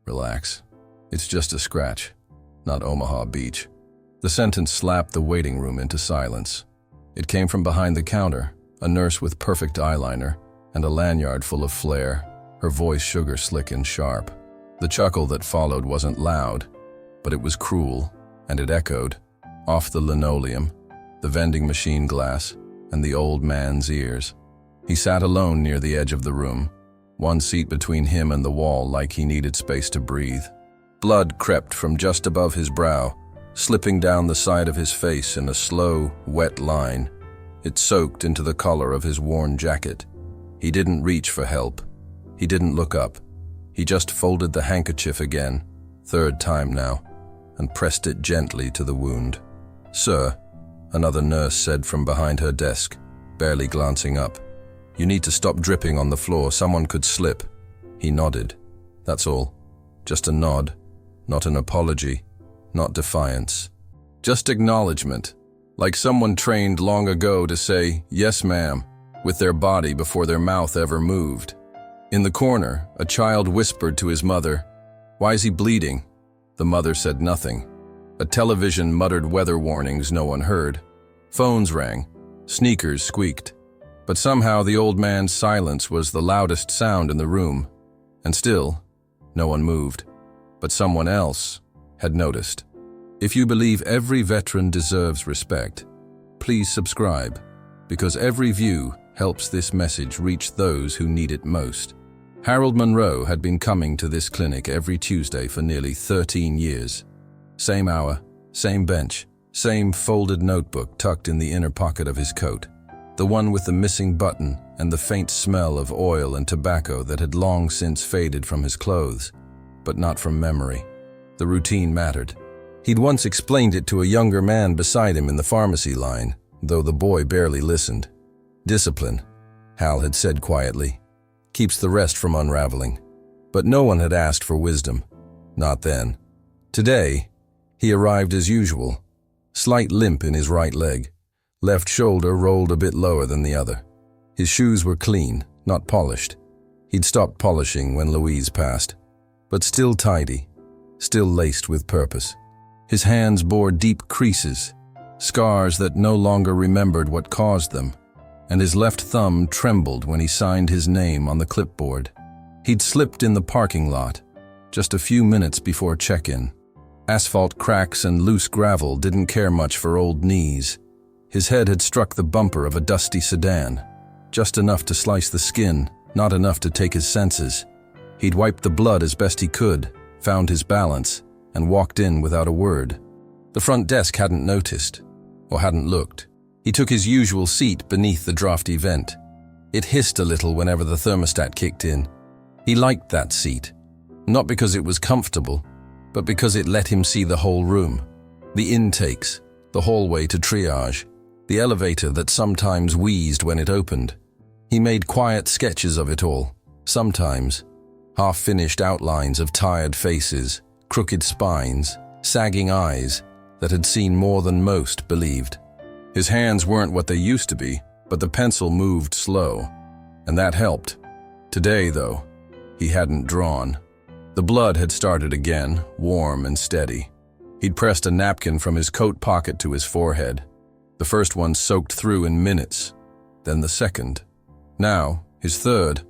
Relax. It's just a scratch, not Omaha Beach. The sentence slapped the waiting room into silence. It came from behind the counter, a nurse with perfect eyeliner and a lanyard full of flair, her voice sugar-slick and sharp. The chuckle that followed wasn't loud, but it was cruel, and it echoed, off the linoleum, the vending machine glass, and the old man's ears. He sat alone near the edge of the room, one seat between him and the wall like he needed space to breathe. Blood crept from just above his brow, slipping down the side of his face in a slow, wet line. It soaked into the collar of his worn jacket. He didn't reach for help. He didn't look up. He just folded the handkerchief again, third time now, and pressed it gently to the wound. "Sir," another nurse said from behind her desk, barely glancing up. "You need to stop dripping on the floor. Someone could slip." He nodded. That's all. Just a nod, not an apology, not defiance. Just acknowledgement, like someone trained long ago to say, "Yes, ma'am," with their body before their mouth ever moved. In the corner, a child whispered to his mother, "Why is he bleeding?" The mother said nothing. A television muttered weather warnings no one heard. Phones rang. Sneakers squeaked. But somehow the old man's silence was the loudest sound in the room. And still, no one moved. But someone else had noticed. If you believe every veteran deserves respect, please subscribe, because every view helps this message reach those who need it most. Harold Monroe had been coming to this clinic every Tuesday for nearly 13 years. Same hour, same bench, same folded notebook tucked in the inner pocket of his coat. The one with the missing button and the faint smell of oil and tobacco that had long since faded from his clothes, but not from memory. The routine mattered. He'd once explained it to a younger man beside him in the pharmacy line, though the boy barely listened. "Discipline," Hal had said quietly, "keeps the rest from unraveling." But no one had asked for wisdom. Not then. Today, he arrived as usual, slight limp in his right leg. Left shoulder rolled a bit lower than the other. His shoes were clean, not polished. He'd stopped polishing when Louise passed, but still tidy, still laced with purpose. His hands bore deep creases, scars that no longer remembered what caused them, and his left thumb trembled when he signed his name on the clipboard. He'd slipped in the parking lot, just a few minutes before check-in. Asphalt cracks and loose gravel didn't care much for old knees. His head had struck the bumper of a dusty sedan, just enough to slice the skin, not enough to take his senses. He'd wiped the blood as best he could, found his balance, and walked in without a word. The front desk hadn't noticed, or hadn't looked. He took his usual seat beneath the drafty vent. It hissed a little whenever the thermostat kicked in. He liked that seat, not because it was comfortable, but because it let him see the whole room. The intakes, the hallway to triage, the elevator that sometimes wheezed when it opened. He made quiet sketches of it all, sometimes half-finished outlines of tired faces, crooked spines, sagging eyes that had seen more than most believed. His hands weren't what they used to be, but the pencil moved slow, and that helped. Today, though, he hadn't drawn. The blood had started again, warm and steady. He'd pressed a napkin from his coat pocket to his forehead. The first one soaked through in minutes, then the second. Now, his third,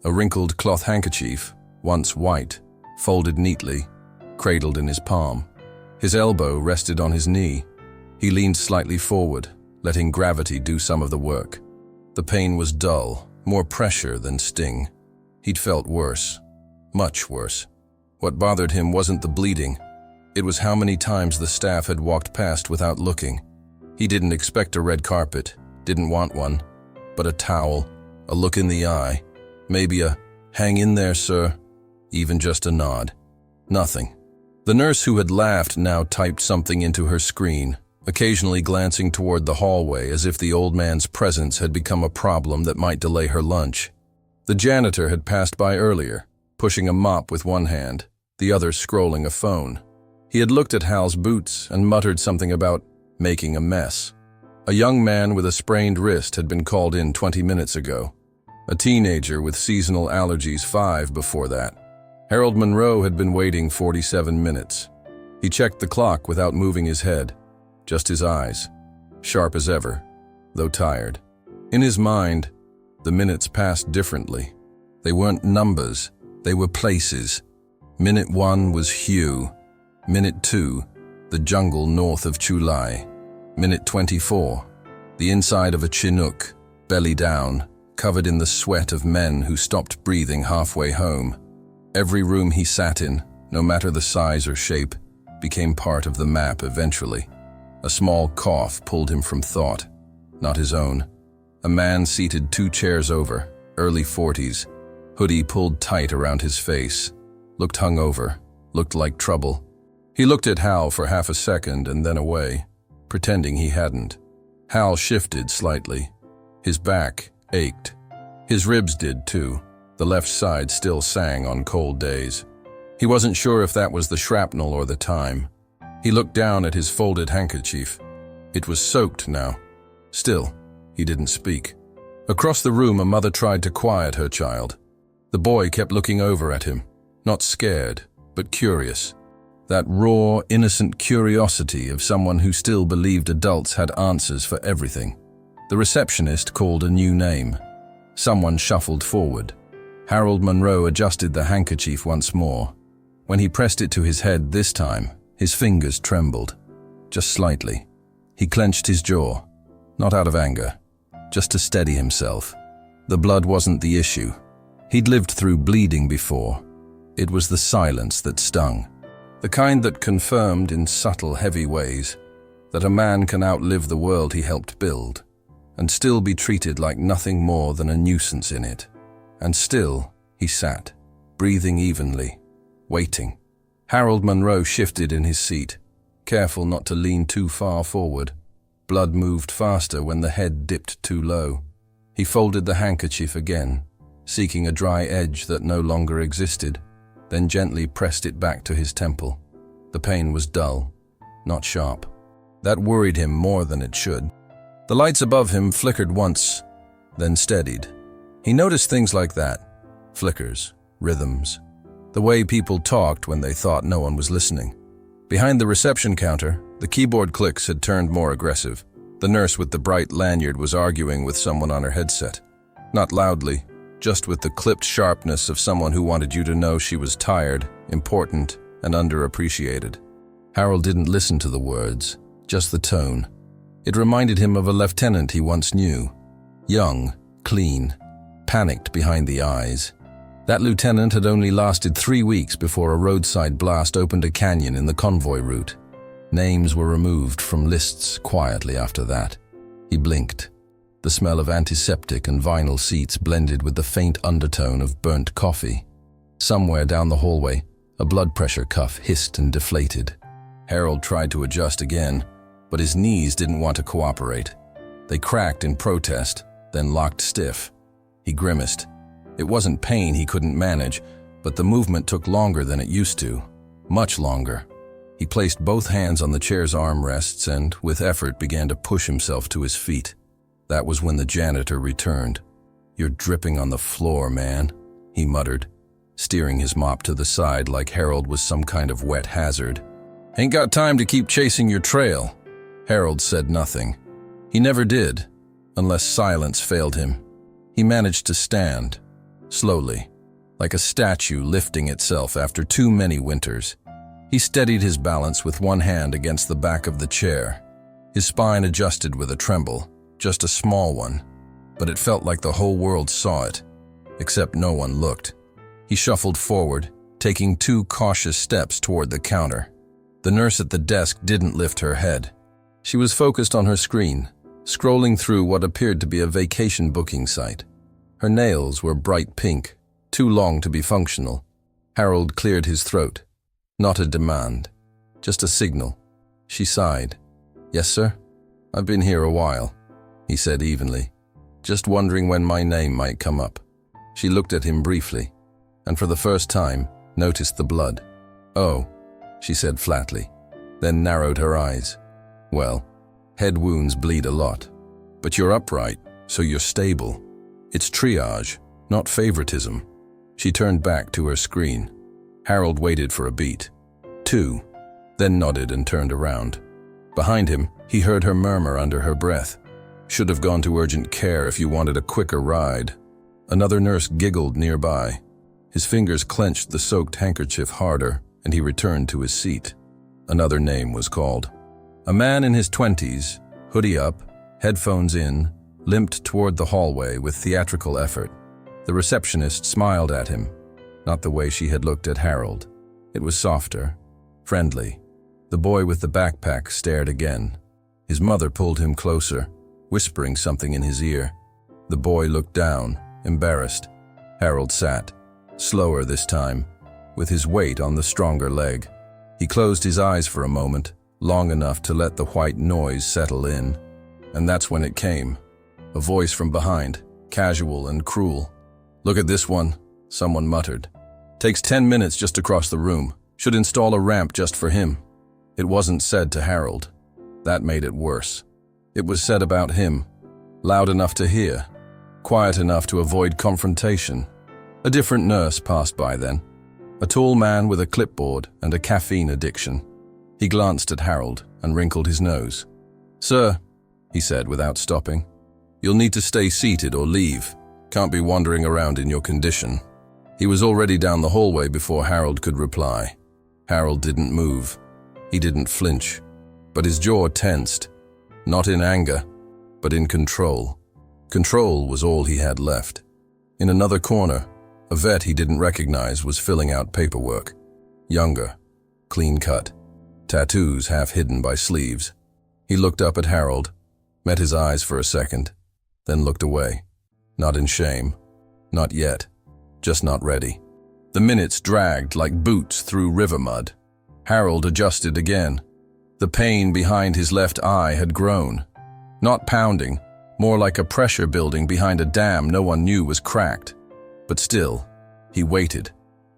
a wrinkled cloth handkerchief, once white, folded neatly, cradled in his palm. His elbow rested on his knee. He leaned slightly forward, letting gravity do some of the work. The pain was dull, more pressure than sting. He'd felt worse, much worse. What bothered him wasn't the bleeding. It was how many times the staff had walked past without looking. He didn't expect a red carpet, didn't want one, but a towel, a look in the eye, maybe a "hang in there, sir," even just a nod. Nothing. The nurse who had laughed now typed something into her screen, occasionally glancing toward the hallway as if the old man's presence had become a problem that might delay her lunch. The janitor had passed by earlier, pushing a mop with one hand, the other scrolling a phone. He had looked at Hal's boots and muttered something about making a mess. A young man with a sprained wrist had been called in 20 minutes ago. A teenager with seasonal allergies 5 before that. Harold Monroe had been waiting 47 minutes. He checked the clock without moving his head, just his eyes, sharp as ever, though tired. In his mind, the minutes passed differently. They weren't numbers, they were places. Minute 1 was Hugh. Minute 2, the jungle north of Chulai. Minute 24, the inside of a Chinook, belly down, covered in the sweat of men who stopped breathing halfway home. Every room he sat in, no matter the size or shape, became part of the map eventually. A small cough pulled him from thought, not his own. A man seated 2 chairs over, early 40s, hoodie pulled tight around his face, looked hungover, looked like trouble. He looked at Hal for half a second and then away, pretending he hadn't. Hal shifted slightly. His back ached. His ribs did too. The left side still sang on cold days. He wasn't sure if that was the shrapnel or the time. He looked down at his folded handkerchief. It was soaked now. Still, he didn't speak. Across the room, a mother tried to quiet her child. The boy kept looking over at him, not scared, but curious. That raw, innocent curiosity of someone who still believed adults had answers for everything. The receptionist called a new name. Someone shuffled forward. Harold Monroe adjusted the handkerchief once more. When he pressed it to his head this time, his fingers trembled, just slightly. He clenched his jaw, not out of anger, just to steady himself. The blood wasn't the issue. He'd lived through bleeding before. It was the silence that stung. The kind that confirmed in subtle, heavy ways that a man can outlive the world he helped build and still be treated like nothing more than a nuisance in it. And still, he sat, breathing evenly, waiting. Harold Monroe shifted in his seat, careful not to lean too far forward. Blood moved faster when the head dipped too low. He folded the handkerchief again, seeking a dry edge that no longer existed, then gently pressed it back to his temple. The pain was dull, not sharp. That worried him more than it should. The lights above him flickered once, then steadied. He noticed things like that, flickers, rhythms, the way people talked when they thought no one was listening. Behind the reception counter, the keyboard clicks had turned more aggressive. The nurse with the bright lanyard was arguing with someone on her headset. Not loudly, just with the clipped sharpness of someone who wanted you to know she was tired, important, and underappreciated. Harold didn't listen to the words, just the tone. It reminded him of a lieutenant he once knew. Young, clean, panicked behind the eyes. That lieutenant had only lasted 3 weeks before a roadside blast opened a canyon in the convoy route. Names were removed from lists quietly after that. He blinked. The smell of antiseptic and vinyl seats blended with the faint undertone of burnt coffee. Somewhere down the hallway, a blood pressure cuff hissed and deflated. Harold tried to adjust again, but his knees didn't want to cooperate. They cracked in protest, then locked stiff. He grimaced. It wasn't pain he couldn't manage, but the movement took longer than it used to. Much longer. He placed both hands on the chair's armrests and, with effort, began to push himself to his feet. That was when the janitor returned. "You're dripping on the floor, man," he muttered, steering his mop to the side like Harold was some kind of wet hazard. "Ain't got time to keep chasing your trail." Harold said nothing. He never did, unless silence failed him. He managed to stand, slowly, like a statue lifting itself after too many winters. He steadied his balance with one hand against the back of the chair. His spine adjusted with a tremble, just a small one, but it felt like the whole world saw it, except no one looked. He shuffled forward, taking 2 cautious steps toward the counter. The nurse at the desk didn't lift her head. She was focused on her screen, scrolling through what appeared to be a vacation booking site. Her nails were bright pink, too long to be functional. Harold cleared his throat. Not a demand, just a signal. She sighed. "Yes, sir? I've been here a while," he said evenly, "just wondering when my name might come up." She looked at him briefly, and for the first time, noticed the blood. "Oh," she said flatly, then narrowed her eyes. "Well, head wounds bleed a lot, but you're upright, so you're stable. It's triage, not favoritism." She turned back to her screen. Harold waited for a beat. 2, then nodded and turned around. Behind him, he heard her murmur under her breath. "Should have gone to urgent care if you wanted a quicker ride." Another nurse giggled nearby. His fingers clenched the soaked handkerchief harder, and he returned to his seat. Another name was called. A man in his 20s, hoodie up, headphones in, limped toward the hallway with theatrical effort. The receptionist smiled at him, not the way she had looked at Harold. It was softer, friendly. The boy with the backpack stared again. His mother pulled him closer, whispering something in his ear. The boy looked down, embarrassed. Harold sat, slower this time, with his weight on the stronger leg. He closed his eyes for a moment, long enough to let the white noise settle in. And that's when it came. A voice from behind, casual and cruel. "Look at this one," someone muttered. "Takes 10 minutes just to cross the room. Should install a ramp just for him." It wasn't said to Harold. That made it worse. It was said about him, loud enough to hear, quiet enough to avoid confrontation. A different nurse passed by then, a tall man with a clipboard and a caffeine addiction. He glanced at Harold and wrinkled his nose. "Sir," he said without stopping, "you'll need to stay seated or leave. Can't be wandering around in your condition." He was already down the hallway before Harold could reply. Harold didn't move. He didn't flinch, but his jaw tensed, not in anger, but in control. Control was all he had left. In another corner, a vet he didn't recognize was filling out paperwork. Younger, clean-cut, tattoos half hidden by sleeves. He looked up at Harold, met his eyes for a second, then looked away. Not in shame. Not yet. Just not ready. The minutes dragged like boots through river mud. Harold adjusted again. The pain behind his left eye had grown. Not pounding, more like a pressure building behind a dam no one knew was cracked. But still, he waited.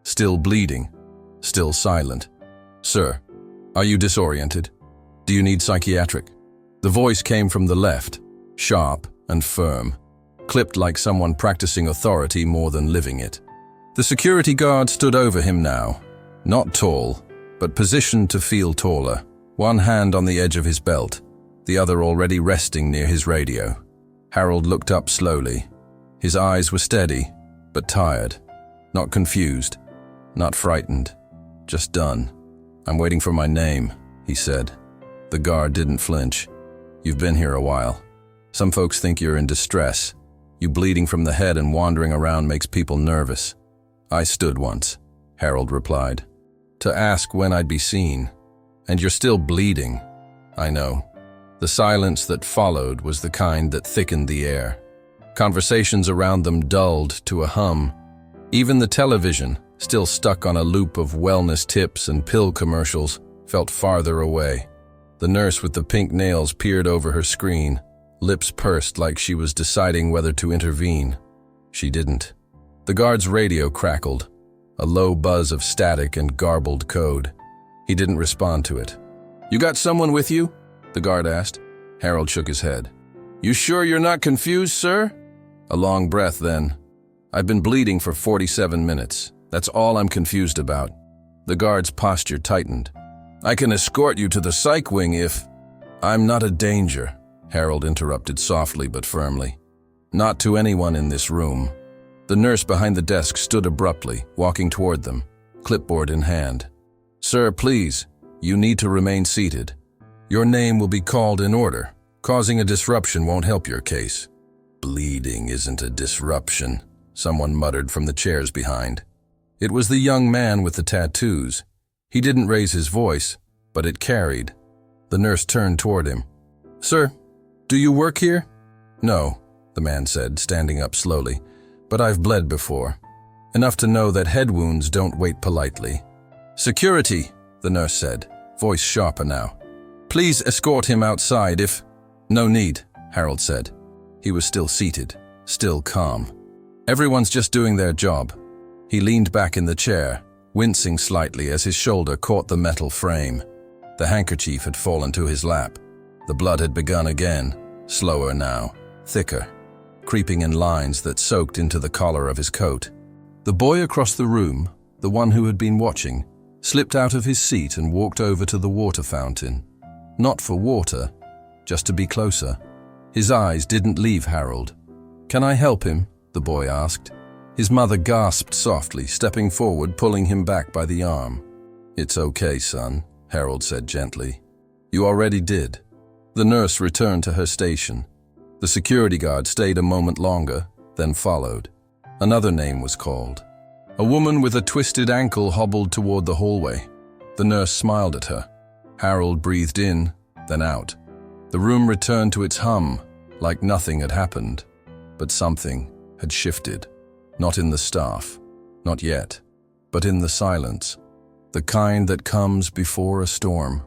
Still bleeding. Still silent. "Sir, are you disoriented? Do you need psychiatric?" The voice came from the left, sharp and firm, clipped like someone practicing authority more than living it. The security guard stood over him now, not tall, but positioned to feel taller, one hand on the edge of his belt, the other already resting near his radio. Harold looked up slowly. His eyes were steady, but tired, not confused, not frightened, just done. "I'm waiting for my name," he said. The guard didn't flinch. "You've been here a while. Some folks think you're in distress. You bleeding from the head and wandering around makes people nervous." "I stood once," Harold replied, "to ask when I'd be seen. And you're still bleeding." "I know." The silence that followed was the kind that thickened the air. Conversations around them dulled to a hum. Even the television, still stuck on a loop of wellness tips and pill commercials, felt farther away. The nurse with the pink nails peered over her screen, lips pursed like she was deciding whether to intervene. She didn't. The guard's radio crackled, a low buzz of static and garbled code. He didn't respond to it. "You got someone with you?" the guard asked. Harold shook his head. "You sure you're not confused, sir?" A long breath then. "I've been bleeding for 47 minutes. That's all I'm confused about." The guard's posture tightened. "I can escort you to the psych wing if—" "I'm not a danger," Harold interrupted softly but firmly. "Not to anyone in this room." The nurse behind the desk stood abruptly, walking toward them, clipboard in hand. "Sir, please, you need to remain seated. Your name will be called in order. Causing a disruption won't help your case." "Bleeding isn't a disruption," someone muttered from the chairs behind. It was the young man with the tattoos. He didn't raise his voice, but it carried. The nurse turned toward him. "Sir, do you work here?" "No," the man said, standing up slowly, "but I've bled before. Enough to know that head wounds don't wait politely." "Security," the nurse said, voice sharper now. "Please escort him outside if—" "No need," Harold said. He was still seated, still calm. "Everyone's just doing their job." He leaned back in the chair, wincing slightly as his shoulder caught the metal frame. The handkerchief had fallen to his lap. The blood had begun again, slower now, thicker, creeping in lines that soaked into the collar of his coat. The boy across the room, the one who had been watching, slipped out of his seat and walked over to the water fountain. Not for water, just to be closer. His eyes didn't leave Harold. "Can I help him?" the boy asked. His mother gasped softly, stepping forward, pulling him back by the arm. "It's okay, son," Harold said gently. "You already did." The nurse returned to her station. The security guard stayed a moment longer, then followed. Another name was called. A woman with a twisted ankle hobbled toward the hallway. The nurse smiled at her. Harold breathed in, then out. The room returned to its hum, like nothing had happened. But something had shifted. Not in the staff, not yet, but in the silence. The kind that comes before a storm.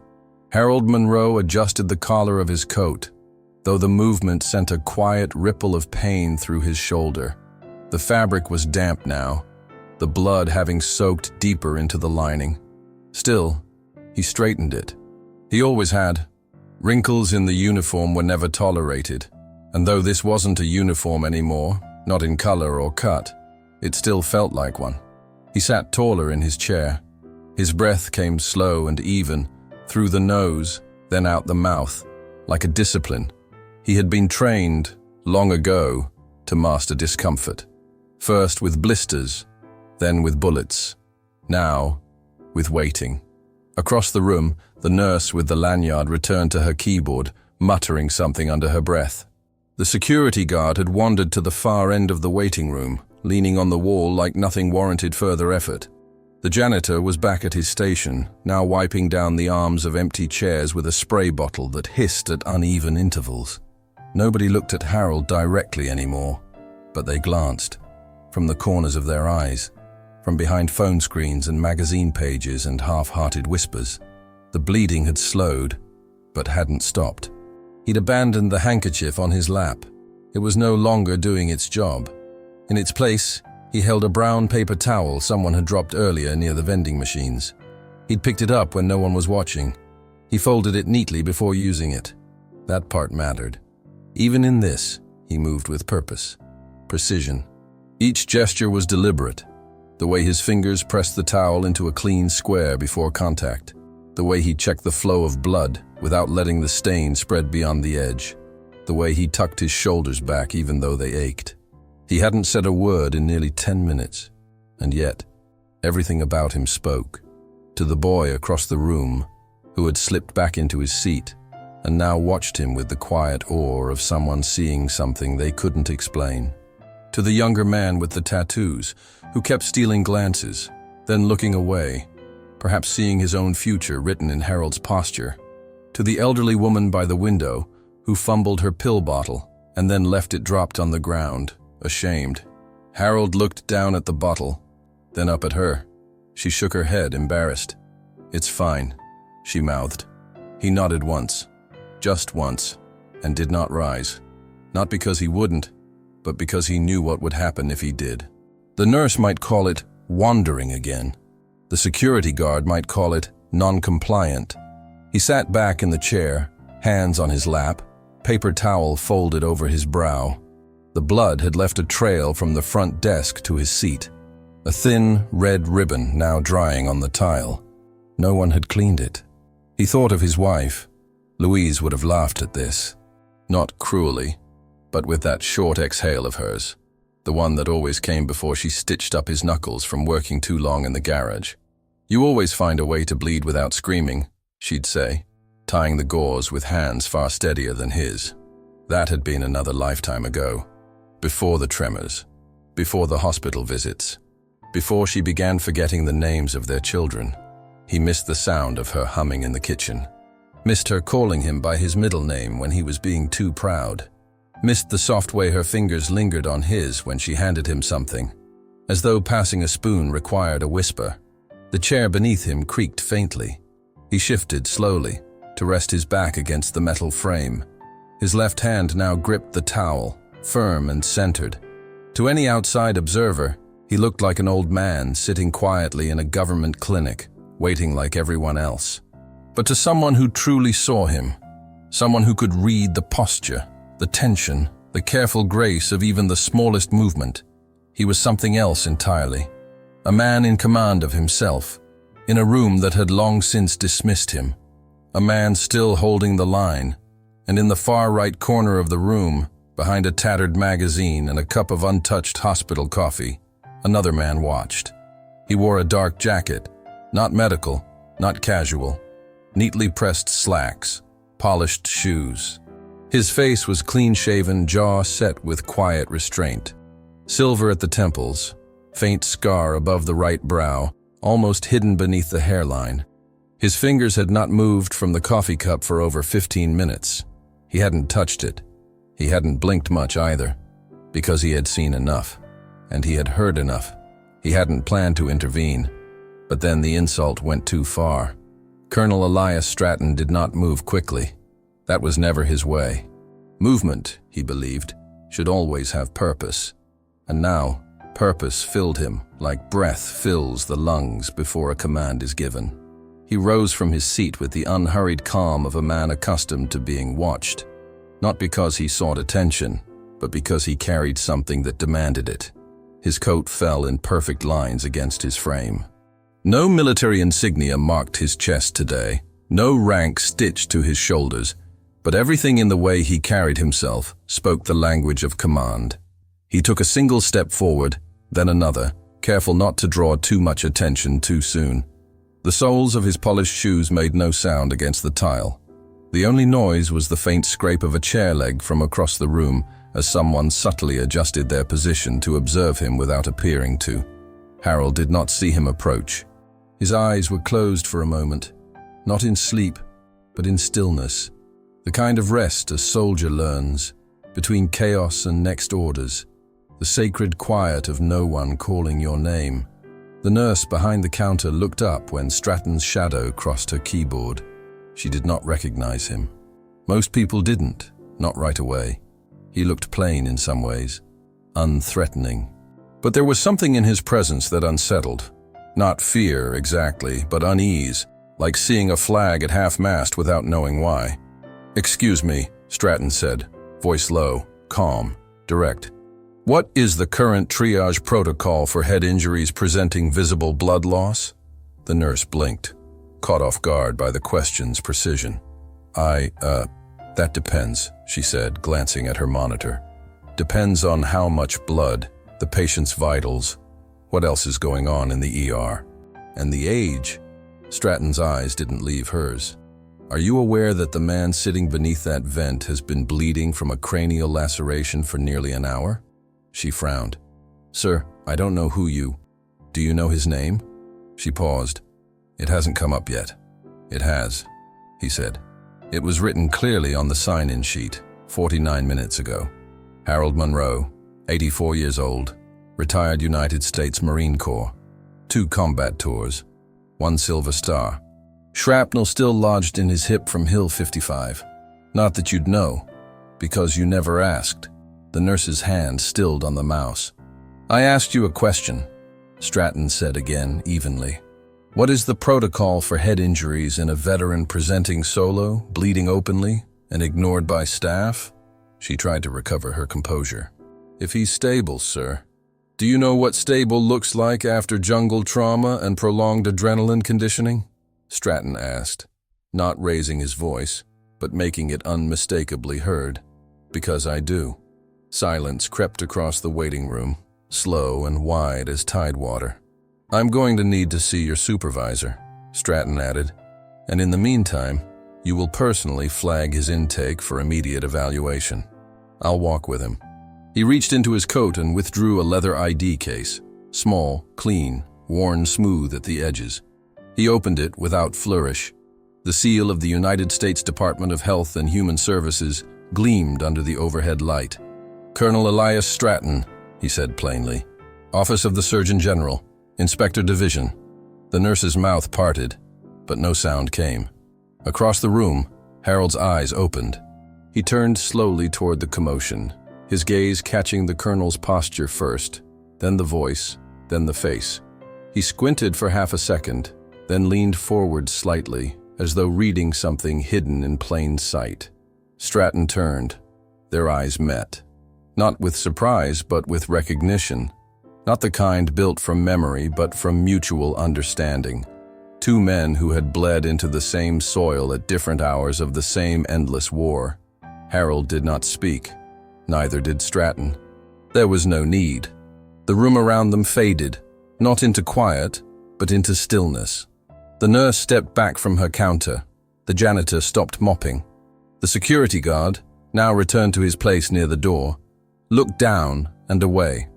Harold Monroe adjusted the collar of his coat, though the movement sent a quiet ripple of pain through his shoulder. The fabric was damp now, the blood having soaked deeper into the lining. Still, he straightened it. He always had. Wrinkles in the uniform were never tolerated, and though this wasn't a uniform anymore, not in color or cut, it still felt like one. He sat taller in his chair. His breath came slow and even, through the nose, then out the mouth, like a discipline. He had been trained, long ago, to master discomfort. First with blisters, then with bullets. Now, with waiting. Across the room, the nurse with the lanyard returned to her keyboard, muttering something under her breath. The security guard had wandered to the far end of the waiting room, leaning on the wall like nothing warranted further effort. The janitor was back at his station, now wiping down the arms of empty chairs with a spray bottle that hissed at uneven intervals. Nobody looked at Harold directly anymore, but they glanced, from the corners of their eyes, from behind phone screens and magazine pages and half-hearted whispers. The bleeding had slowed, but hadn't stopped. He'd abandoned the handkerchief on his lap. It was no longer doing its job. In its place, he held a brown paper towel someone had dropped earlier near the vending machines. He'd picked it up when no one was watching. He folded it neatly before using it. That part mattered. Even in this, he moved with purpose, precision. Each gesture was deliberate. The way his fingers pressed the towel into a clean square before contact. The way he checked the flow of blood without letting the stain spread beyond the edge. The way he tucked his shoulders back even though they ached. He hadn't said a word in nearly 10 minutes, and yet, everything about him spoke. To the boy across the room, who had slipped back into his seat, and now watched him with the quiet awe of someone seeing something they couldn't explain. To the younger man with the tattoos, who kept stealing glances, then looking away, perhaps seeing his own future written in Harold's posture. To the elderly woman by the window, who fumbled her pill bottle, and then left it dropped on the ground. Ashamed. Harold looked down at the bottle, then up at her. She shook her head, embarrassed. "It's fine," she mouthed. He nodded once, just once, and did not rise. Not because he wouldn't, but because he knew what would happen if he did. The nurse might call it wandering again. The security guard might call it non-compliant. He sat back in the chair, hands on his lap, paper towel folded over his brow. The blood had left a trail from the front desk to his seat, a thin red ribbon now drying on the tile. No one had cleaned it. He thought of his wife. Louise would have laughed at this. Not cruelly, but with that short exhale of hers, the one that always came before she stitched up his knuckles from working too long in the garage. "You always find a way to bleed without screaming," she'd say, tying the gauze with hands far steadier than his. That had been another lifetime ago. Before the tremors, before the hospital visits, before she began forgetting the names of their children. He missed the sound of her humming in the kitchen, missed her calling him by his middle name when he was being too proud, missed the soft way her fingers lingered on his when she handed him something, as though passing a spoon required a whisper. The chair beneath him creaked faintly. He shifted slowly to rest his back against the metal frame. His left hand now gripped the towel, firm and centered. To any outside observer, he looked like an old man sitting quietly in a government clinic, waiting like everyone else. But to someone who truly saw him, someone who could read the posture, the tension, the careful grace of even the smallest movement, he was something else entirely. a man in command of himself, in a room that had long since dismissed him, a man still holding the line, and in the far right corner of the room, behind a tattered magazine and a cup of untouched hospital coffee, another man watched. He wore a dark jacket, not medical, not casual, neatly pressed slacks, polished shoes. His face was clean-shaven, jaw set with quiet restraint. Silver at the temples, faint scar above the right brow, almost hidden beneath the hairline. His fingers had not moved from the coffee cup for over 15 minutes. He hadn't touched it. He hadn't blinked much either, because he had seen enough, and he had heard enough. He hadn't planned to intervene, but then the insult went too far. Colonel Elias Stratton did not move quickly. That was never his way. Movement, he believed, should always have purpose. And now, purpose filled him like breath fills the lungs before a command is given. He rose from his seat with the unhurried calm of a man accustomed to being watched, not because he sought attention, but because he carried something that demanded it. His coat fell in perfect lines against his frame. No military insignia marked his chest today, no rank stitched to his shoulders, but everything in the way he carried himself spoke the language of command. He took a single step forward, then another, careful not to draw too much attention too soon. The soles of his polished shoes made no sound against the tile. The only noise was the faint scrape of a chair leg from across the room as someone subtly adjusted their position to observe him without appearing to. Harold did not see him approach. His eyes were closed for a moment, not in sleep, but in stillness, the kind of rest a soldier learns, between chaos and next orders, the sacred quiet of no one calling your name. The nurse behind the counter looked up when Stratton's shadow crossed her keyboard. She did not recognize him. Most people didn't, not right away. He looked plain in some ways, unthreatening. But there was something in his presence that unsettled. Not fear, exactly, but unease, like seeing a flag at half-mast without knowing why. "Excuse me," Stratton said, voice low, calm, direct. "What is the current triage protocol for head injuries presenting visible blood loss?" The nurse blinked, caught off guard by the question's precision. That depends," she said, glancing at her monitor. "Depends on how much blood, the patient's vitals, what else is going on in the ER, and the age." Stratton's eyes didn't leave hers. "Are you aware that the man sitting beneath that vent has been bleeding from a cranial laceration for nearly an hour?" She frowned. "Sir, I don't know who you... Do you know his name?" She paused. "It hasn't come up yet." "It has," he said. "It was written clearly on the sign-in sheet, 49 minutes ago. Harold Monroe, 84 years old, retired United States Marine Corps, 2 combat tours, 1 Silver Star. Shrapnel still lodged in his hip from Hill 55. Not that you'd know, because you never asked." The nurse's hand stilled on the mouse. "I asked you a question," Stratton said again, evenly. "What is the protocol for head injuries in a veteran presenting solo, bleeding openly, and ignored by staff?" She tried to recover her composure. "If he's stable, sir." "Do you know what stable looks like after jungle trauma and prolonged adrenaline conditioning?" Stratton asked, not raising his voice, but making it unmistakably heard. "Because I do." Silence crept across the waiting room, slow and wide as tidewater. "I'm going to need to see your supervisor," Stratton added, "and in the meantime, you will personally flag his intake for immediate evaluation. I'll walk with him." He reached into his coat and withdrew a leather ID case, small, clean, worn smooth at the edges. He opened it without flourish. The seal of the United States Department of Health and Human Services gleamed under the overhead light. "Colonel Elias Stratton," he said plainly. "Office of the Surgeon General, Inspector Division." The nurse's mouth parted, but no sound came. Across the room, Harold's eyes opened. He turned slowly toward the commotion, his gaze catching the colonel's posture first, then the voice, then the face. He squinted for half a second, then leaned forward slightly, as though reading something hidden in plain sight. Stratton turned. Their eyes met. Not with surprise, but with recognition. Not the kind built from memory, but from mutual understanding. Two men who had bled into the same soil at different hours of the same endless war. Harold did not speak. Neither did Stratton. There was no need. The room around them faded, not into quiet, but into stillness. The nurse stepped back from her counter. The janitor stopped mopping. The security guard, now returned to his place near the door, looked down and away.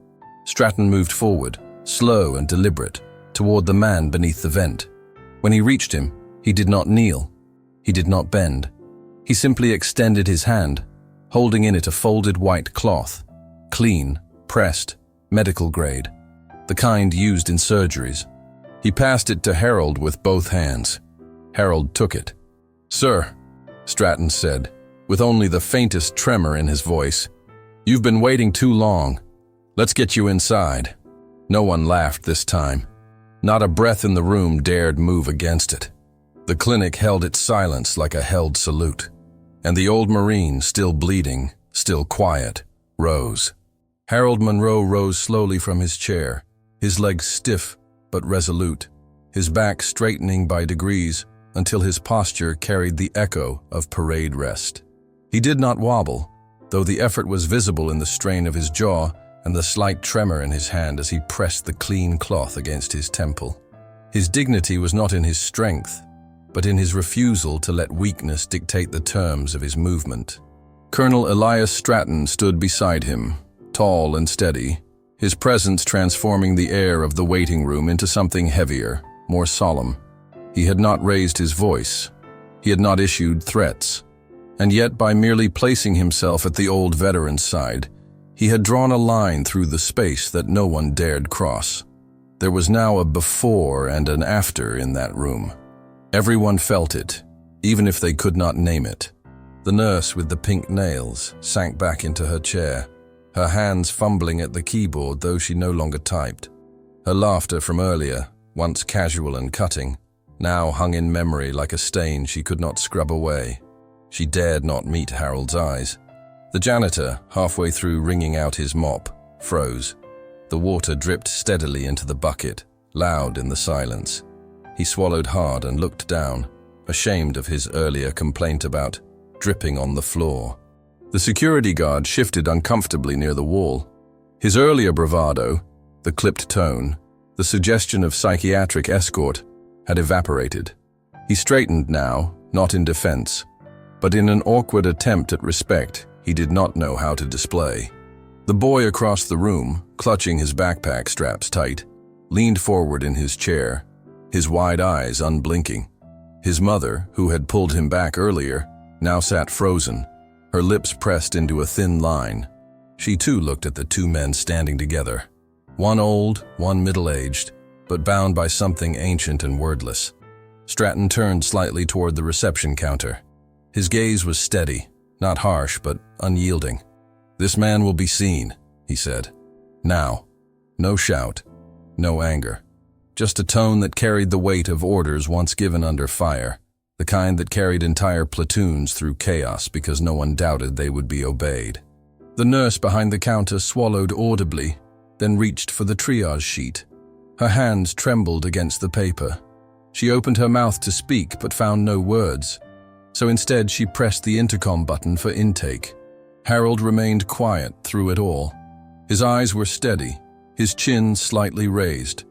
Stratton moved forward, slow and deliberate, toward the man beneath the vent. When he reached him, he did not kneel. He did not bend. He simply extended his hand, holding in it a folded white cloth, clean, pressed, medical grade, the kind used in surgeries. He passed it to Harold with both hands. Harold took it. "Sir," Stratton said, with only the faintest tremor in his voice, "you've been waiting too long. Let's get you inside." No one laughed this time. Not a breath in the room dared move against it. The clinic held its silence like a held salute. And the old Marine, still bleeding, still quiet, rose. Harold Monroe rose slowly from his chair, his legs stiff but resolute, his back straightening by degrees until his posture carried the echo of parade rest. He did not wobble, though the effort was visible in the strain of his jaw and the slight tremor in his hand as he pressed the clean cloth against his temple. His dignity was not in his strength, but in his refusal to let weakness dictate the terms of his movement. Colonel Elias Stratton stood beside him, tall and steady, his presence transforming the air of the waiting room into something heavier, more solemn. He had not raised his voice. He had not issued threats. And yet, by merely placing himself at the old veteran's side, he had drawn a line through the space that no one dared cross. There was now a before and an after in that room. Everyone felt it, even if they could not name it. The nurse with the pink nails sank back into her chair, her hands fumbling at the keyboard though she no longer typed. Her laughter from earlier, once casual and cutting, now hung in memory like a stain she could not scrub away. She dared not meet Harold's eyes. The janitor, halfway through wringing out his mop, froze. The water dripped steadily into the bucket, loud in the silence. He swallowed hard and looked down, ashamed of his earlier complaint about dripping on the floor. The security guard shifted uncomfortably near the wall. His earlier bravado, the clipped tone, the suggestion of psychiatric escort, had evaporated. He straightened now, not in defense, but in an awkward attempt at respect he did not know how to display. The boy across the room, clutching his backpack straps tight, leaned forward in his chair, his wide eyes unblinking. His mother, who had pulled him back earlier, now sat frozen, her lips pressed into a thin line. She too looked at the two men standing together, one old, one middle-aged, but bound by something ancient and wordless. Stratton turned slightly toward the reception counter. His gaze was steady, not harsh, but unyielding. "This man will be seen," he said. "Now." No shout, no anger. Just a tone that carried the weight of orders once given under fire, the kind that carried entire platoons through chaos because no one doubted they would be obeyed. The nurse behind the counter swallowed audibly, then reached for the triage sheet. Her hands trembled against the paper. She opened her mouth to speak but found no words, so instead she pressed the intercom button for intake. Harold remained quiet through it all. His eyes were steady, his chin slightly raised,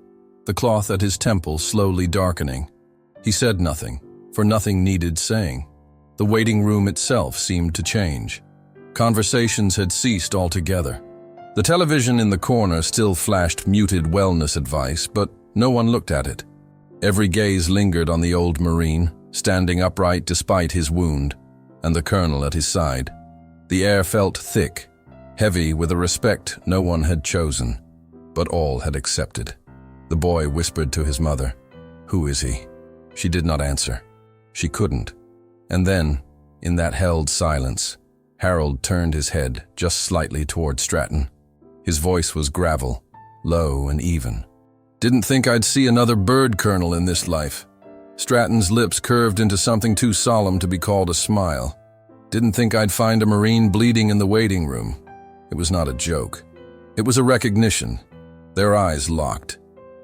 the cloth at his temple slowly darkening. He said nothing, for nothing needed saying. The waiting room itself seemed to change. Conversations had ceased altogether. The television in the corner still flashed muted wellness advice, but no one looked at it. Every gaze lingered on the old Marine, standing upright despite his wound, and the colonel at his side. The air felt thick, heavy with a respect no one had chosen, but all had accepted. The boy whispered to his mother, "Who is he?" She did not answer. She couldn't. And then, in that held silence, Harold turned his head just slightly toward Stratton. His voice was gravel, low and even. "Didn't think I'd see another bird, Colonel, in this life." Stratton's lips curved into something too solemn to be called a smile. "Didn't think I'd find a Marine bleeding in the waiting room." It was not a joke. It was a recognition. Their eyes locked.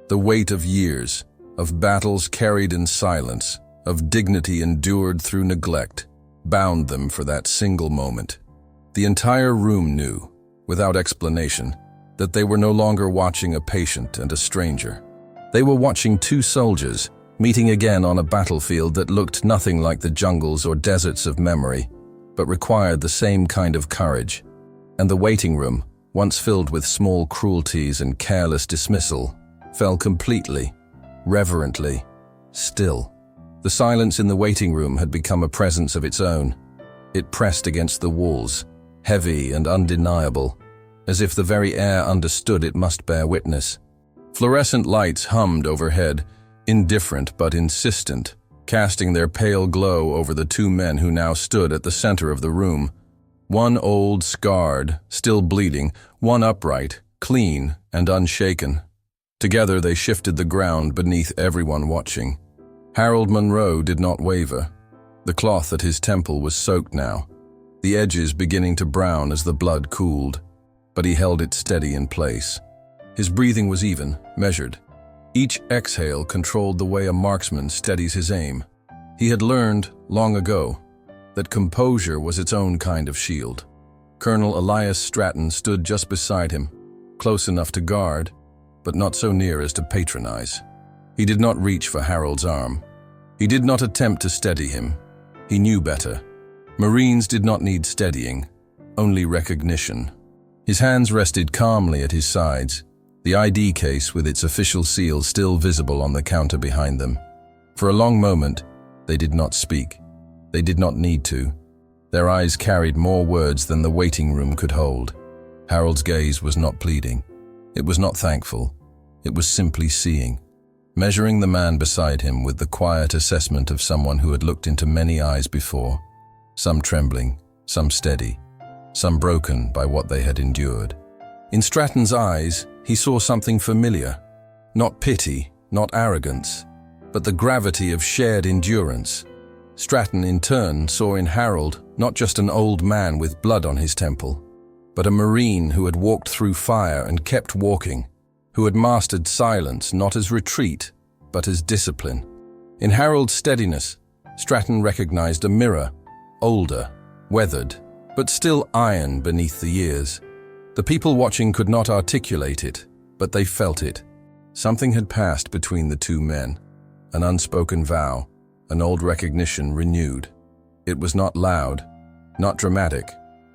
The weight of years, of battles carried in silence, of dignity endured through neglect, bound them for that single moment. The entire room knew, without explanation, that they were no longer watching a patient and a stranger. They were watching two soldiers, meeting again on a battlefield that looked nothing like the jungles or deserts of memory, but required the same kind of courage. And the waiting room, once filled with small cruelties and careless dismissal, fell completely, reverently, still. The silence in the waiting room had become a presence of its own. It pressed against the walls, heavy and undeniable, as if the very air understood it must bear witness. Fluorescent lights hummed overhead, indifferent but insistent, casting their pale glow over the two men who now stood at the center of the room. One old, scarred, still bleeding, one upright, clean, and unshaken. Together they shifted the ground beneath everyone watching. Harold Monroe did not waver. The cloth at his temple was soaked now, the edges beginning to brown as the blood cooled, but he held it steady in place. His breathing was even, measured. Each exhale controlled the way a marksman steadies his aim. He had learned, long ago, that composure was its own kind of shield. Colonel Elias Stratton stood just beside him, close enough to guard, but not so near as to patronize. He did not reach for Harold's arm. He did not attempt to steady him. He knew better. Marines did not need steadying, only recognition. His hands rested calmly at his sides, the ID case with its official seal still visible on the counter behind them. For a long moment, they did not speak. They did not need to. Their eyes carried more words than the waiting room could hold. Harold's gaze was not pleading. It was not thankful. It was simply seeing, measuring the man beside him with the quiet assessment of someone who had looked into many eyes before, some trembling, some steady, some broken by what they had endured. In Stratton's eyes, he saw something familiar, not pity, not arrogance, but the gravity of shared endurance. Stratton, in turn, saw in Harold not just an old man with blood on his temple, but a Marine who had walked through fire and kept walking, who had mastered silence not as retreat, but as discipline. In Harold's steadiness, Stratton recognized a mirror, older, weathered, but still iron beneath the years. The people watching could not articulate it, but they felt it. Something had passed between the two men, an unspoken vow, an old recognition renewed. It was not loud, not dramatic,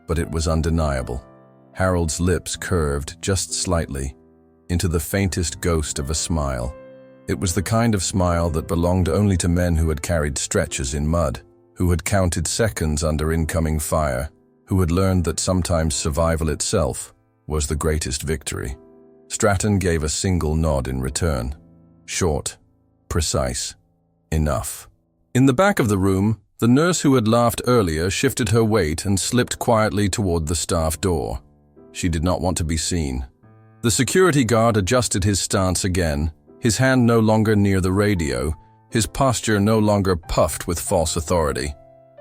but it was undeniable. Harold's lips curved just slightly, into the faintest ghost of a smile. It was the kind of smile that belonged only to men who had carried stretchers in mud, who had counted seconds under incoming fire, who had learned that sometimes survival itself was the greatest victory. Stratton gave a single nod in return. Short, precise, enough. In the back of the room, the nurse who had laughed earlier shifted her weight and slipped quietly toward the staff door. She did not want to be seen. The security guard adjusted his stance again, his hand no longer near the radio, his posture no longer puffed with false authority.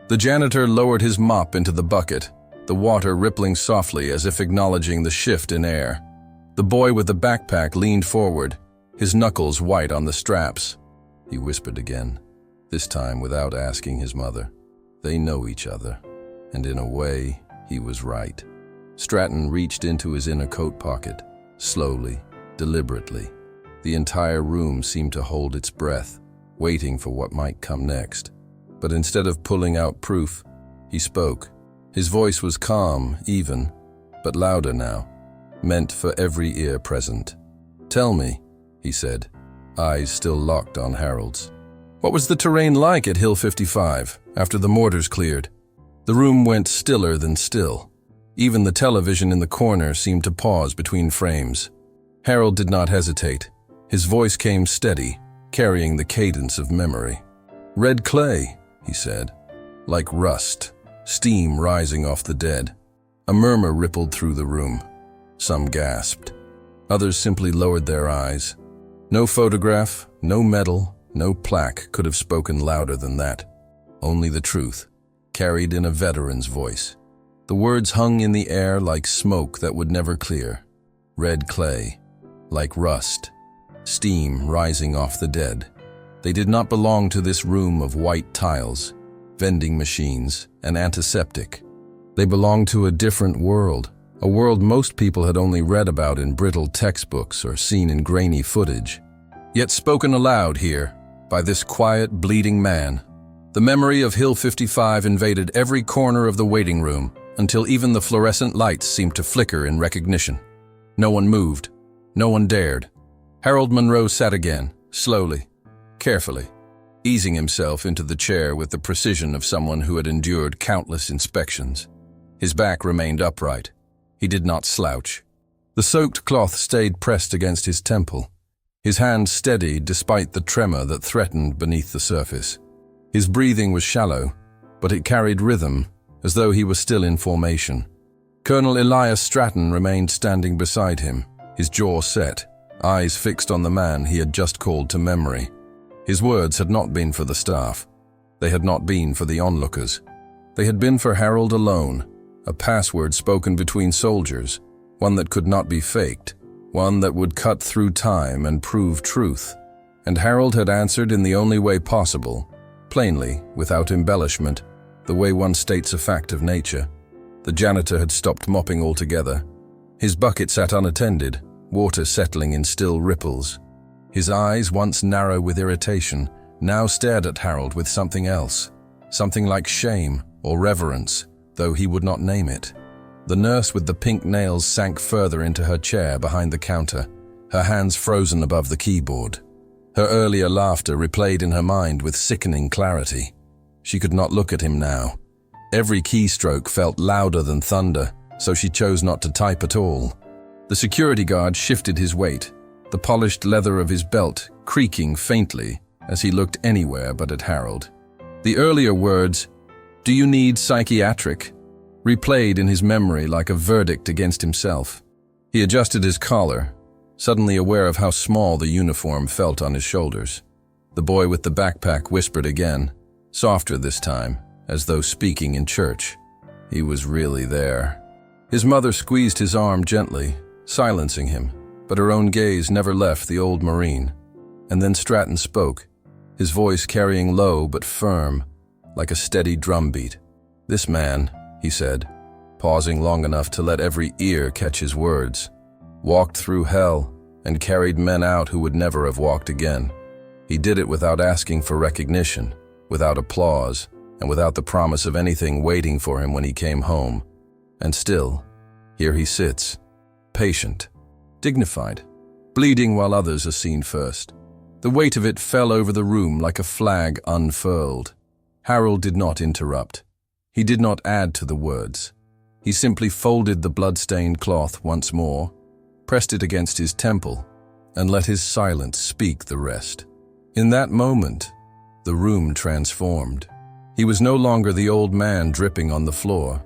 The janitor lowered his mop into the bucket, the water rippling softly as if acknowledging the shift in air. The boy with the backpack leaned forward, his knuckles white on the straps. He whispered again, this time without asking his mother. They know each other, and in a way, he was right. Stratton reached into his inner coat pocket, slowly, deliberately. The entire room seemed to hold its breath, waiting for what might come next. But instead of pulling out proof, he spoke. His voice was calm, even, but louder now, meant for every ear present. "Tell me," he said, eyes still locked on Harold's. "What was the terrain like at Hill 55 after the mortars cleared?" The room went stiller than still. Even the television in the corner seemed to pause between frames. Harold did not hesitate. His voice came steady, carrying the cadence of memory. "Red clay," he said, "like rust, steam rising off the dead." A murmur rippled through the room. Some gasped. Others simply lowered their eyes. No photograph, no medal, no plaque could have spoken louder than that. Only the truth, carried in a veteran's voice. The words hung in the air like smoke that would never clear. Red clay. like rust, steam rising off the dead. They did not belong to this room of white tiles, vending machines, and antiseptic. They belonged to a different world, a world most people had only read about in brittle textbooks or seen in grainy footage, yet spoken aloud here by this quiet, bleeding man. The memory of Hill 55 invaded every corner of the waiting room until even the fluorescent lights seemed to flicker in recognition. No one moved. No one dared. Harold Monroe sat again, slowly, carefully, easing himself into the chair with the precision of someone who had endured countless inspections. His back remained upright. He did not slouch. The soaked cloth stayed pressed against his temple, his hand steady despite the tremor that threatened beneath the surface. His breathing was shallow, but it carried rhythm, as though he was still in formation. Colonel Elias Stratton remained standing beside him, his jaw set, eyes fixed on the man he had just called to memory. His words had not been for the staff. They had not been for the onlookers. They had been for Harold alone, a password spoken between soldiers, one that could not be faked, one that would cut through time and prove truth. And Harold had answered in the only way possible, plainly, without embellishment, the way one states a fact of nature. The janitor had stopped mopping altogether. His bucket sat unattended, water settling in still ripples. His eyes, once narrow with irritation, now stared at Harold with something else, something like shame or reverence, though he would not name it. The nurse with the pink nails sank further into her chair behind the counter, her hands frozen above the keyboard. Her earlier laughter replayed in her mind with sickening clarity. She could not look at him now. Every keystroke felt louder than thunder, so she chose not to type at all. The security guard shifted his weight, the polished leather of his belt creaking faintly as he looked anywhere but at Harold. The earlier words, "Do you need psychiatric?" replayed in his memory like a verdict against himself. He adjusted his collar, suddenly aware of how small the uniform felt on his shoulders. The boy with the backpack whispered again, softer this time, as though speaking in church. He was really there. His mother squeezed his arm gently, silencing him, but her own gaze never left the old Marine. And then Stratton spoke, his voice carrying low but firm, like a steady drumbeat. "This man," he said, pausing long enough to let every ear catch his words, "walked through hell and carried men out who would never have walked again. He did it without asking for recognition, without applause, and without the promise of anything waiting for him when he came home. And still, here he sits, patient, dignified, bleeding while others are seen first." The weight of it fell over the room like a flag unfurled. Harold did not interrupt. He did not add to the words. He simply folded the blood-stained cloth once more, pressed it against his temple, and let his silence speak the rest. In that moment, the room transformed. He was no longer the old man dripping on the floor,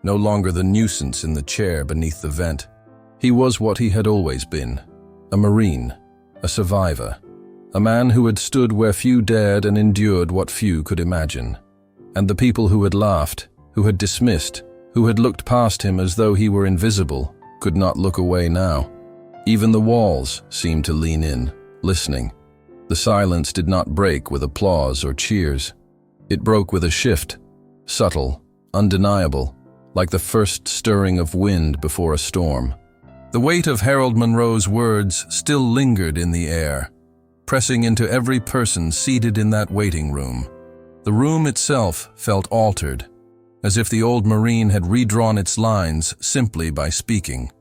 no longer the nuisance in the chair beneath the vent. He was what he had always been, a Marine, a survivor, a man who had stood where few dared and endured what few could imagine. And the people who had laughed, who had dismissed, who had looked past him as though he were invisible, could not look away now. Even the walls seemed to lean in, listening. The silence did not break with applause or cheers. It broke with a shift, subtle, undeniable, like the first stirring of wind before a storm. The weight of Harold Monroe's words still lingered in the air, pressing into every person seated in that waiting room. The room itself felt altered, as if the old Marine had redrawn its lines simply by speaking.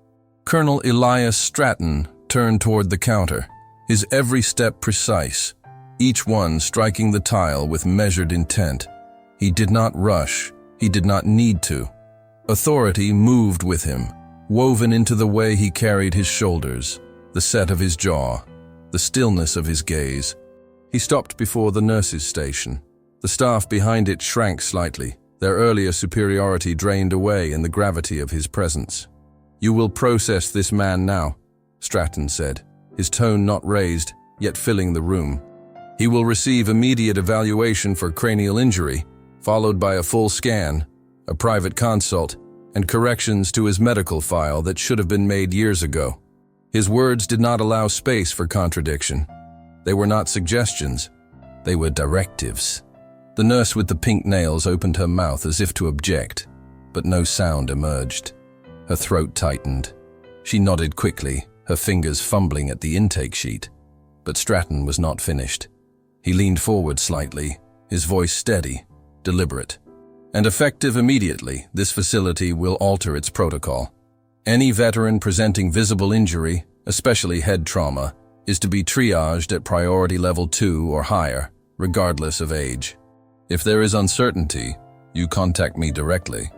Colonel Elias Stratton turned toward the counter, his every step precise, each one striking the tile with measured intent. He did not rush, he did not need to. Authority moved with him, woven into the way he carried his shoulders, the set of his jaw, the stillness of his gaze. He stopped before the nurses' station. The staff behind it shrank slightly, their earlier superiority drained away in the gravity of his presence. "You will process this man now," Stratton said, his tone not raised, yet filling the room. "He will receive immediate evaluation for cranial injury, followed by a full scan, a private consult, and corrections to his medical file that should have been made years ago. His words did not allow space for contradiction. They were not suggestions. They were directives. The nurse with the pink nails opened her mouth as if to object, but no sound emerged. Her throat tightened. She nodded quickly, her fingers fumbling at the intake sheet. But Stratton was not finished. He leaned forward slightly, his voice steady, deliberate. And effective immediately, this facility will alter its protocol. Any veteran presenting visible injury, especially head trauma, is to be triaged at priority level 2 or higher, regardless of age. If there is uncertainty, you contact me directly.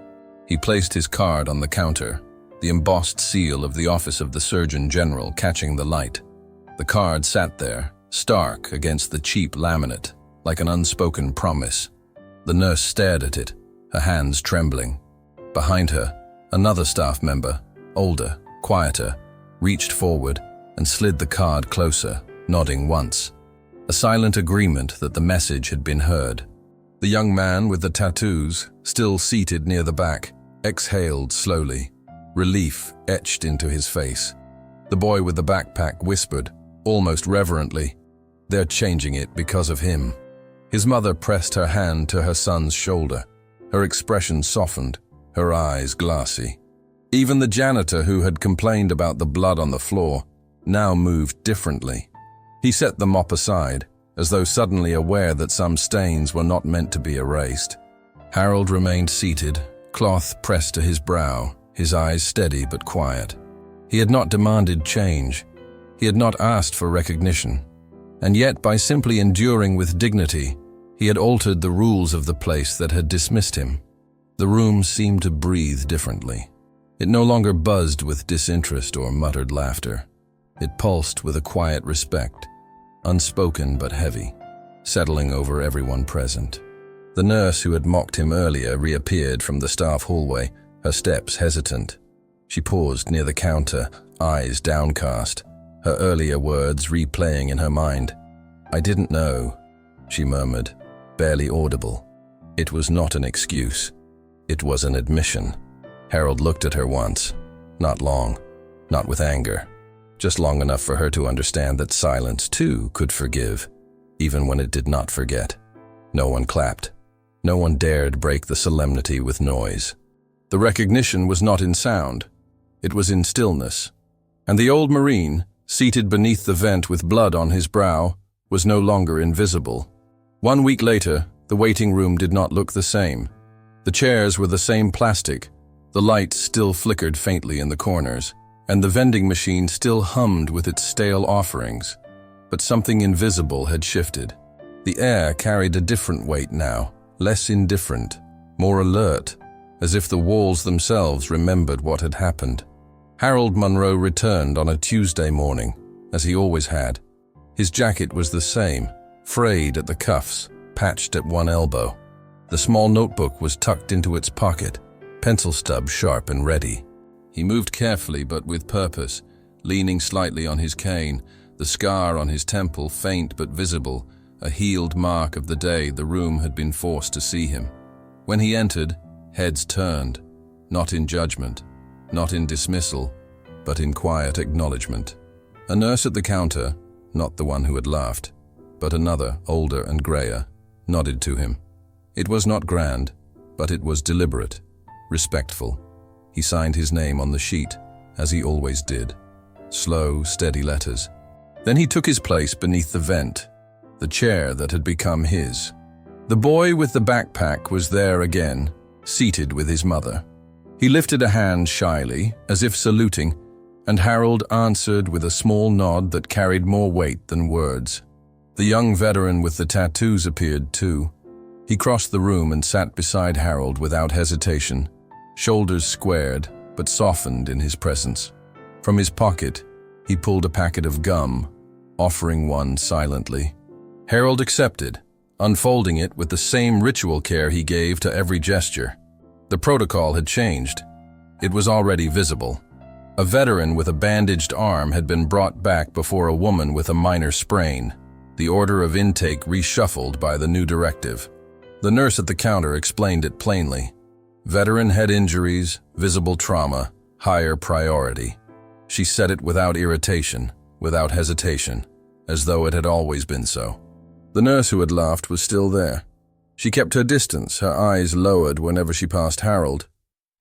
He placed his card on the counter, the embossed seal of the Office of the Surgeon General catching the light. The card sat there, stark against the cheap laminate, like an unspoken promise. The nurse stared at it, her hands trembling. Behind her, another staff member, older, quieter, reached forward and slid the card closer, nodding once. A silent agreement that the message had been heard. The young man with the tattoos, still seated near the back, exhaled slowly, relief etched into his face. The boy with the backpack whispered, almost reverently, "They're changing it because of him." His mother pressed her hand to her son's shoulder. Her expression softened, her eyes glassy. Even the janitor who had complained about the blood on the floor now moved differently. He set the mop aside, as though suddenly aware that some stains were not meant to be erased. Harold remained seated, cloth pressed to his brow, his eyes steady but quiet. He had not demanded change. He had not asked for recognition. And yet, by simply enduring with dignity, he had altered the rules of the place that had dismissed him. The room seemed to breathe differently. It no longer buzzed with disinterest or muttered laughter. It pulsed with a quiet respect, unspoken but heavy, settling over everyone present. The nurse who had mocked him earlier reappeared from the staff hallway, her steps hesitant. She paused near the counter, eyes downcast, her earlier words replaying in her mind. "I didn't know," she murmured, barely audible. It was not an excuse. It was an admission. Harold looked at her once. Not long, not with anger. Just long enough for her to understand that silence, too, could forgive, even when it did not forget. No one clapped. No one dared break the solemnity with noise. The recognition was not in sound. It was in stillness. And the old Marine, seated beneath the vent with blood on his brow, was no longer invisible. 1 week later, the waiting room did not look the same. The chairs were the same plastic, the lights still flickered faintly in the corners, and the vending machine still hummed with its stale offerings. But something invisible had shifted. The air carried a different weight now, less indifferent, more alert, as if the walls themselves remembered what had happened. Harold Munro returned on a Tuesday morning, as he always had. His jacket was the same, frayed at the cuffs, patched at one elbow. The small notebook was tucked into its pocket, pencil stub sharp and ready. He moved carefully but with purpose, leaning slightly on his cane, the scar on his temple faint but visible, a healed mark of the day the room had been forced to see him. When he entered, heads turned, not in judgment, not in dismissal, but in quiet acknowledgement. A nurse at the counter, not the one who had laughed, but another, older and grayer, nodded to him. It was not grand, but it was deliberate, respectful. He signed his name on the sheet, as he always did. Slow, steady letters. Then he took his place beneath the vent, the chair that had become his. The boy with the backpack was there again, seated with his mother. He lifted a hand shyly, as if saluting, and Harold answered with a small nod that carried more weight than words. The young veteran with the tattoos appeared too. He crossed the room and sat beside Harold without hesitation, shoulders squared but softened in his presence. From his pocket, he pulled a packet of gum, offering one silently. Harold accepted, unfolding it with the same ritual care he gave to every gesture. The protocol had changed. It was already visible. A veteran with a bandaged arm had been brought back before a woman with a minor sprain, the order of intake reshuffled by the new directive. The nurse at the counter explained it plainly. Veteran head injuries, visible trauma, higher priority. She said it without irritation, without hesitation, as though it had always been so. The nurse who had laughed was still there. She kept her distance, her eyes lowered whenever she passed Harold.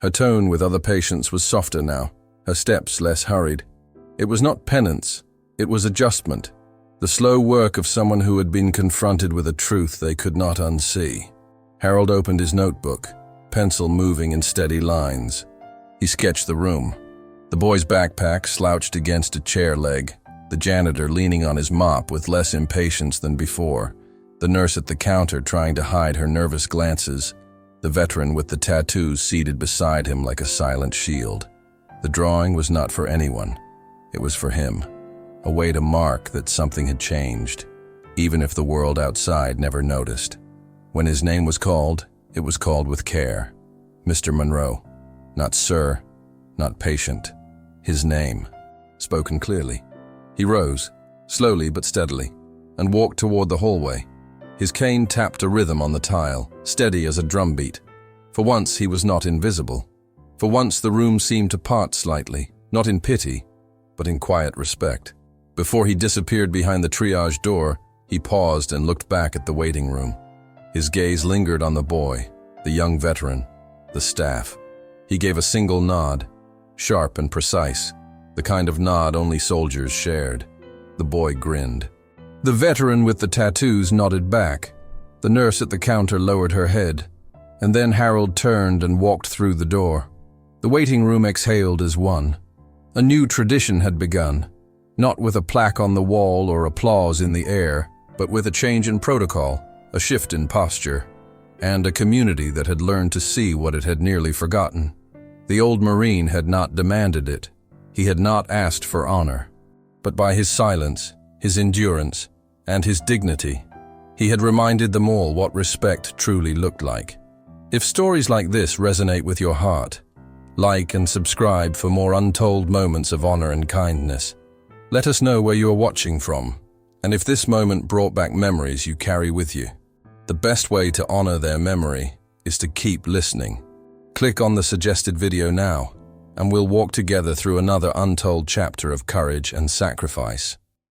Her tone with other patients was softer now, her steps less hurried. It was not penance, it was adjustment, the slow work of someone who had been confronted with a truth they could not unsee. Harold opened his notebook, pencil moving in steady lines. He sketched the room. The boy's backpack slouched against a chair leg, the janitor leaning on his mop with less impatience than before, the nurse at the counter trying to hide her nervous glances, the veteran with the tattoos seated beside him like a silent shield. The drawing was not for anyone. It was for him, a way to mark that something had changed, even if the world outside never noticed. When his name was called, it was called with care. Mr. Monroe, not sir, not patient. His name, spoken clearly. He rose, slowly but steadily, and walked toward the hallway. His cane tapped a rhythm on the tile, steady as a drumbeat. For once he was not invisible. For once the room seemed to part slightly, not in pity, but in quiet respect. Before he disappeared behind the triage door, he paused and looked back at the waiting room. His gaze lingered on the boy, the young veteran, the staff. He gave a single nod, sharp and precise, the kind of nod only soldiers shared. The boy grinned. The veteran with the tattoos nodded back. The nurse at the counter lowered her head, and then Harold turned and walked through the door. The waiting room exhaled as one. A new tradition had begun, not with a plaque on the wall or applause in the air, but with a change in protocol, a shift in posture, and a community that had learned to see what it had nearly forgotten. The old Marine had not demanded it. He had not asked for honor. But by his silence, his endurance, and his dignity, he had reminded them all what respect truly looked like. If stories like this resonate with your heart, like and subscribe for more untold moments of honor and kindness. Let us know where you are watching from, and if this moment brought back memories you carry with you. The best way to honor their memory is to keep listening. Click on the suggested video now, and we'll walk together through another untold chapter of courage and sacrifice.